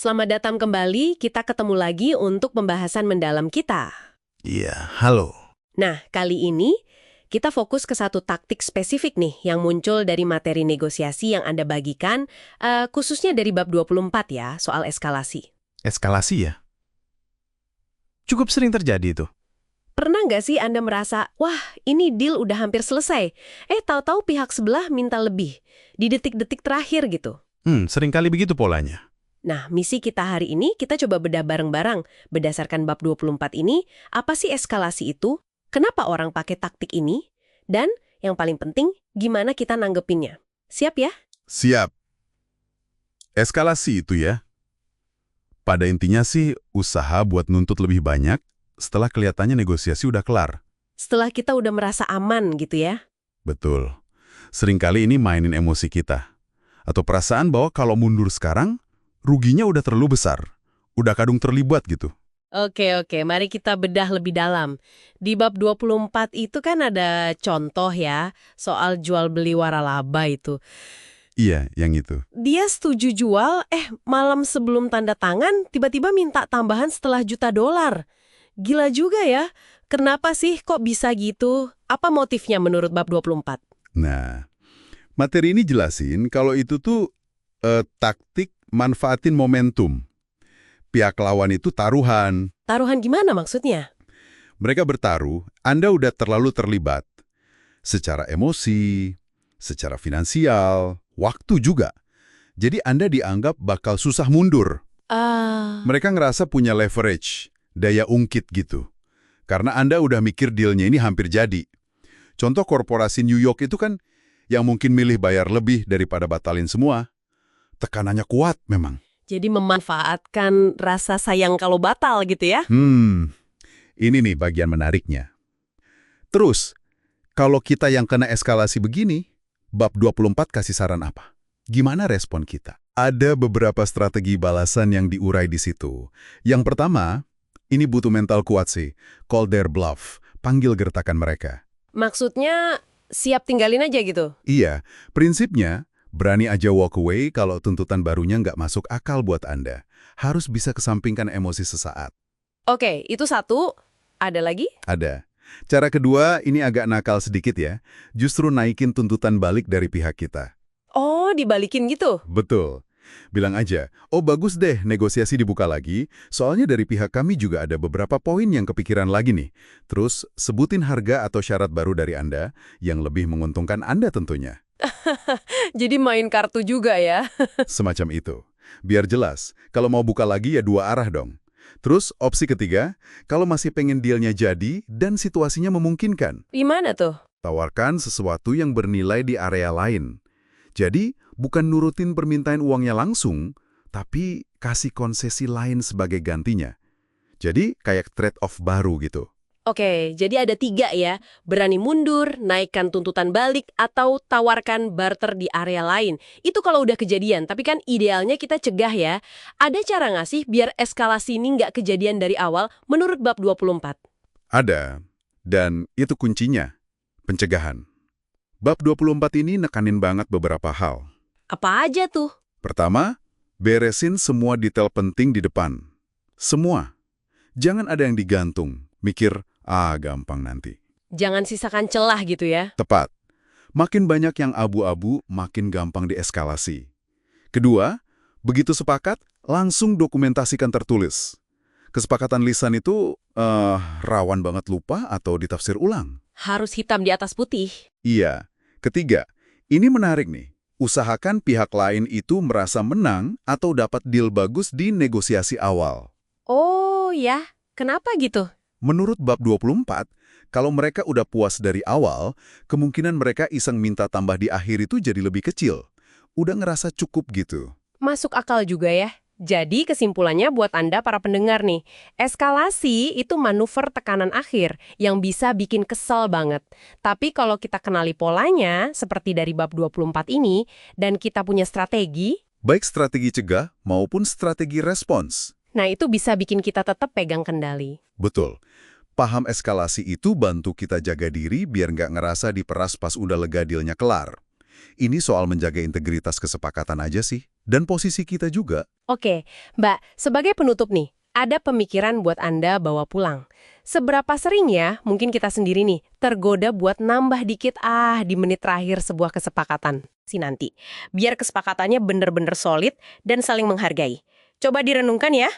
Selamat datang kembali, kita ketemu lagi untuk pembahasan mendalam kita. Iya, halo. Nah, kali ini kita fokus ke satu taktik spesifik nih yang muncul dari materi negosiasi yang Anda bagikan, khususnya dari bab 24 ya, soal eskalasi. Eskalasi ya? Cukup sering terjadi itu. Pernah nggak sih Anda merasa, wah ini deal udah hampir selesai, tahu-tahu pihak sebelah minta lebih, di detik-detik terakhir gitu. Seringkali begitu polanya. Nah, misi kita hari ini kita coba bedah bareng-bareng. Berdasarkan bab 24 ini, apa sih eskalasi itu? Kenapa orang pakai taktik ini? Dan yang paling penting, gimana kita nanggepinnya? Siap ya? Siap. Eskalasi itu ya. Pada intinya sih, usaha buat nuntut lebih banyak setelah kelihatannya negosiasi udah kelar. Setelah kita udah merasa aman gitu ya? Betul. Seringkali ini mainin emosi kita. Atau perasaan bahwa kalau mundur sekarang, ruginya udah terlalu besar. Udah kadung terlibat gitu. Oke, mari kita bedah lebih dalam. Di bab 24 itu kan ada contoh ya, soal jual beli waralaba itu. Iya, yang itu. Dia setuju jual, malam sebelum tanda tangan, tiba-tiba minta tambahan setelah $1 juta. Gila juga ya, kenapa sih kok bisa gitu? Apa motifnya menurut bab 24? Nah, materi ini jelasin kalau itu tuh taktik manfaatin momentum. Pihak lawan itu taruhan. Taruhan gimana maksudnya? Mereka bertaruh, Anda udah terlalu terlibat. Secara emosi, secara finansial, waktu juga. Jadi Anda dianggap bakal susah mundur. Mereka ngerasa punya leverage, daya ungkit gitu. Karena Anda udah mikir dealnya ini hampir jadi. Contoh korporasi New York itu kan yang mungkin milih bayar lebih daripada batalin semua. Tekanannya kuat memang. Jadi memanfaatkan rasa sayang kalau batal gitu ya? Ini nih bagian menariknya. Terus, kalau kita yang kena eskalasi begini, bab 24 kasih saran apa? Gimana respon kita? Ada beberapa strategi balasan yang diurai di situ. Yang pertama, ini butuh mental kuat sih. Call their bluff, panggil gertakan mereka. Maksudnya siap tinggalin aja gitu? Iya, prinsipnya berani aja walk away kalau tuntutan barunya nggak masuk akal buat Anda. Harus bisa kesampingkan emosi sesaat. Oke, itu satu. Ada lagi? Ada. Cara kedua, ini agak nakal sedikit ya. Justru naikin tuntutan balik dari pihak kita. Oh, dibalikin gitu? Betul. Bilang aja, oh bagus deh negosiasi dibuka lagi, soalnya dari pihak kami juga ada beberapa poin yang kepikiran lagi nih. Terus, sebutin harga atau syarat baru dari Anda yang lebih menguntungkan Anda tentunya. Jadi main kartu juga ya? Semacam itu. Biar jelas, kalau mau buka lagi ya dua arah dong. Terus, opsi ketiga, kalau masih pengen dealnya jadi dan situasinya memungkinkan. Gimana tuh? Tawarkan sesuatu yang bernilai di area lain. Jadi, bukan nurutin permintaan uangnya langsung, tapi kasih konsesi lain sebagai gantinya. Jadi, kayak trade-off baru gitu. Oke, jadi ada 3 ya. Berani mundur, naikkan tuntutan balik, atau tawarkan barter di area lain. Itu kalau udah kejadian, tapi kan idealnya kita cegah ya. Ada cara nggak sih biar eskalasi ini nggak kejadian dari awal menurut bab 24? Ada, dan itu kuncinya, pencegahan. Bab 24 ini nekanin banget beberapa hal. Apa aja tuh? Pertama, beresin semua detail penting di depan. Semua. Jangan ada yang digantung, mikir, gampang nanti. Jangan sisakan celah gitu ya? Tepat. Makin banyak yang abu-abu, makin gampang dieskalasi. Kedua, begitu sepakat, langsung dokumentasikan tertulis. Kesepakatan lisan itu rawan banget lupa atau ditafsir ulang. Harus hitam di atas putih. Iya. Ketiga, ini menarik nih. Usahakan pihak lain itu merasa menang atau dapat deal bagus di negosiasi awal. Oh ya, kenapa gitu? Menurut bab 24, kalau mereka udah puas dari awal, kemungkinan mereka iseng minta tambah di akhir itu jadi lebih kecil. Udah ngerasa cukup gitu. Masuk akal juga ya. Jadi kesimpulannya buat Anda para pendengar nih, eskalasi itu manuver tekanan akhir yang bisa bikin kesel banget. Tapi kalau kita kenali polanya, seperti dari bab 24 ini, dan kita punya strategi, Baik strategi cegah maupun strategi respons. nah itu bisa bikin kita tetap pegang kendali. Betul. Paham eskalasi itu bantu kita jaga diri biar nggak ngerasa diperas pas udah lega dealnya kelar. Ini soal menjaga integritas kesepakatan aja sih. dan posisi kita juga. Oke, Mbak, sebagai penutup nih, ada pemikiran buat Anda bawa pulang. Seberapa sering ya, mungkin kita sendiri nih, tergoda buat nambah dikit di menit terakhir sebuah kesepakatan nanti. Biar kesepakatannya bener-bener solid dan saling menghargai. Coba direnungkan ya.